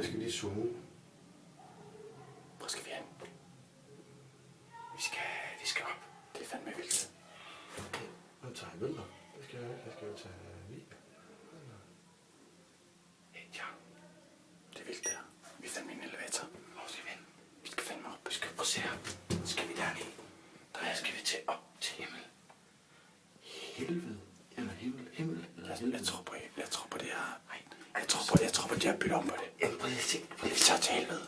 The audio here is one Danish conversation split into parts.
Jeg skal lige zoome ud. Hvor skal vi hen? Vi skal op. Det er fandme vildt. Okay, nu tager jeg billeder. Jeg skal jo tage video. Ja, det er vildt der. Vi er fandme i en elevator. Hvor skal vi hen? Vi skal fandme op. Vi skal prøve at se her. Skal vi derned? Der skal vi til op til himmel. Helvede. Eller himmel. Jeg tror på det her. Jeg tror på det her bytte om på det. Jamen, prøv lige at se. Vi tager til helvede.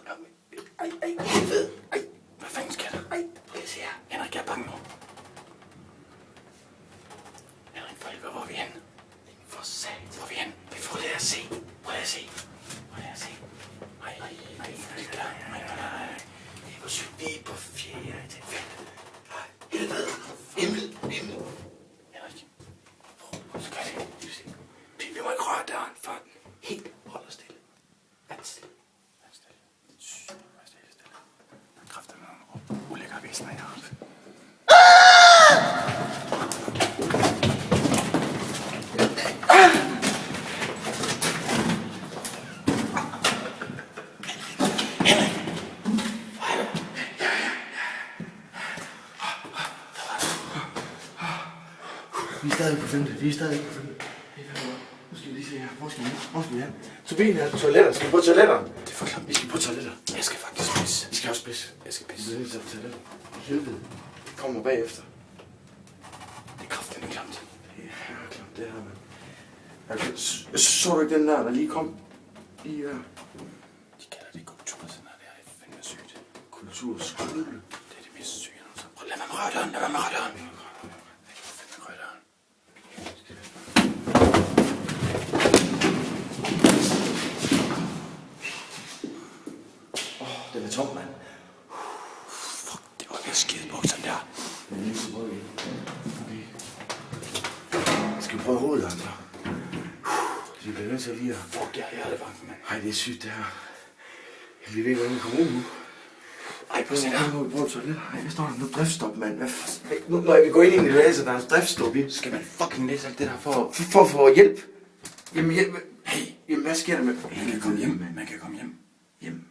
Helvede. Hvad fanden sker der? Prøv lige at se her. Henrik, jeg er bange nu. Henrik, for helvede, hvor er vi henne? For sat. Hvor er vi henne? Vi får det at se. Prøv at se. Nej. Hvor sygt. Vi er på 4. etage. Helvede. Himmel. Henrik. Hvor skal det? Vi må ikke røre døren for den. Helt. Hold dig stille. Vær stille. Vær stille. Der er kræfter med nogle ulækre væsener heroppe. Vi er stadig på 5. Nu skal vi lige se her. Hvor skal vi hen? Turbinen er toiletter. Skal vi på toiletter? Det er for klamt. Vi skal på toiletter. Jeg skal faktisk pisse. Vi skal også pisse. Jeg skal Vi pisse. bliver nødt til at på toiletter. Helvede. Det kommer bagefter. Det er kraftedeme klamt. Det er klamt, det her, mand. Så du ikke den der lige kom? I De kalder det kultur, sådan noget. Det er fandme sygt. kulturskole. Det er det mest syge, jeg nogensinde. Prøv, lad mig røre døren. Lad mig røre døren. Den er tom, mand. Fuck, det var ved skide bukserne der. Den er lige så rød. Okay. Skal vi prøve hovedet, altså? Vi bliver nødt til lige at... Fuck, jeg har hjertebanken, mand. Ej, det er sygt, det her. Vi ved ikke, hvordan vi kommer ud nu. Ej, prøv at se der. Hvor toilet? Ej, hvad står der nu? Driftstop, mand. Nu, når vi går ind i en elevator, der er en driftstop i. Skal man fucking læse alt det der for... For at få hjælp. Jamen, hjælp. Hey, jamen, hvad sker der med... Man kan komme hjem. Man kan komme hjem. Hjem.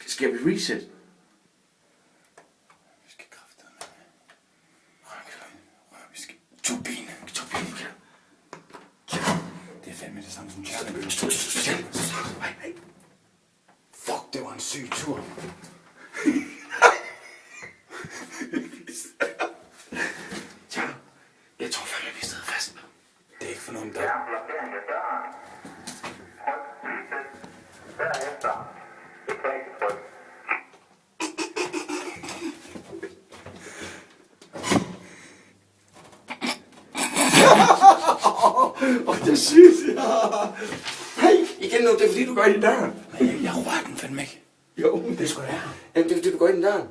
Skal vi reset? Vi skal kraftedeme. Rør, vi skal... Turbine. Det er fandme det samme som Tjernobyl. Nej. Fuck, det var en syg tur. Tja, jeg tror fandme, vi sidder fast. Det er ikke for nogen, der... Det er sygt. Nej, igen nu, det er fordi, du går ind i døren. Nej, jeg rører den fandme ikke. Jo, Det er sgu da her. Jamen, det er fordi, du går ind i døren.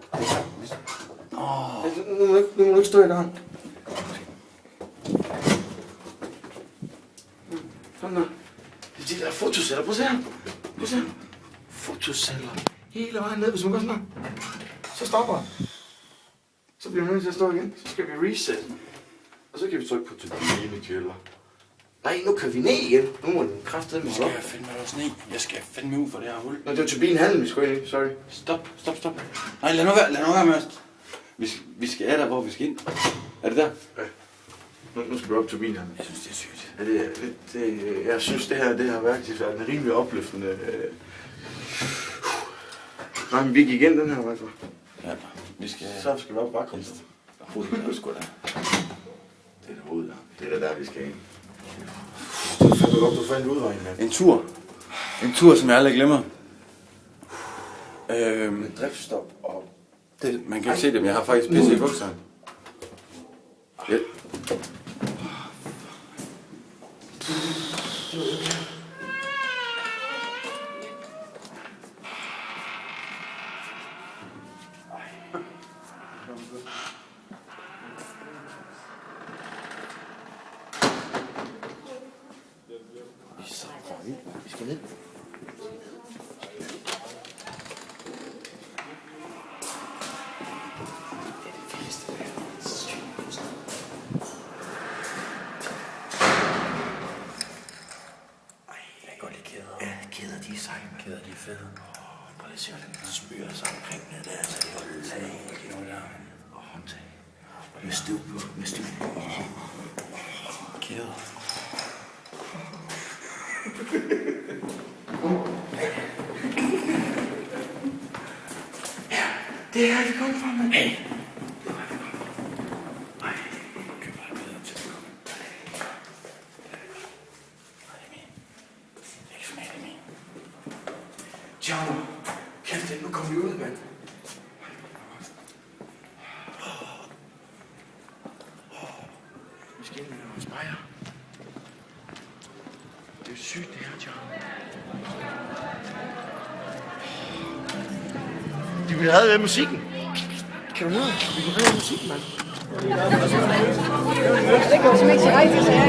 Nu må du ikke stå i døren. Sådan der. Det er de der fotoceller. Prøv at se her. Fotoceller. Hele vejen ned, hvis man gør sådan her. Så stopper. Så bliver man nødt til at stå igen. Så skal vi reset. Og så kan vi trykke på turbine kælder. Nej, nu kan vi ned igen. Nu må den kraftedeme Nu holde skal op. jeg fandme også ned. Jeg skal fandme ud for det her hul. Nå, det var turbinhallen, vi skulle ind i. Sorry. Stop. Nej, lad nu være med os. Vi skal af der, hvor vi skal ind. Er det der? Ja. Nu skal vi op til turbinhallen. Jeg synes, det er sygt. Ja, jeg synes, det har været en rimelig opløftende. Nej, men vi gik igen den her vej. Ja, vi skal... Så skal vi op bare komme. Hovedet er sgu da. Det er det hovedet der. Det er der, vi skal ind. Du fandt udvejen, mand. En tur, som jeg aldrig glemmer. Med driftstop og... Man kan ikke se det, men jeg har faktisk pisse i bukserne. Ja. Vi skal ned. Kæder, de er seje, mand. Kæder, de er fede. Prøv lige at se, hvordan den smyger sig omkring det der. Så det var lag. Og håndtag. Med stiv på. Kæder. Ja, det er her, vi kommer fra, mand. Hey. Køb bare bedre til at komme. Det er min. Ikke smag det min. Tjano, kæft det, nu kommer vi ud, mand. Vi skal ind med nogle spejer. Det er jo sygt, det her, Tjano. De vil have med musikken. Kan du høre? Vi vil have musikken, mand. Det går simpelthen ikke så rigtigt, så jeg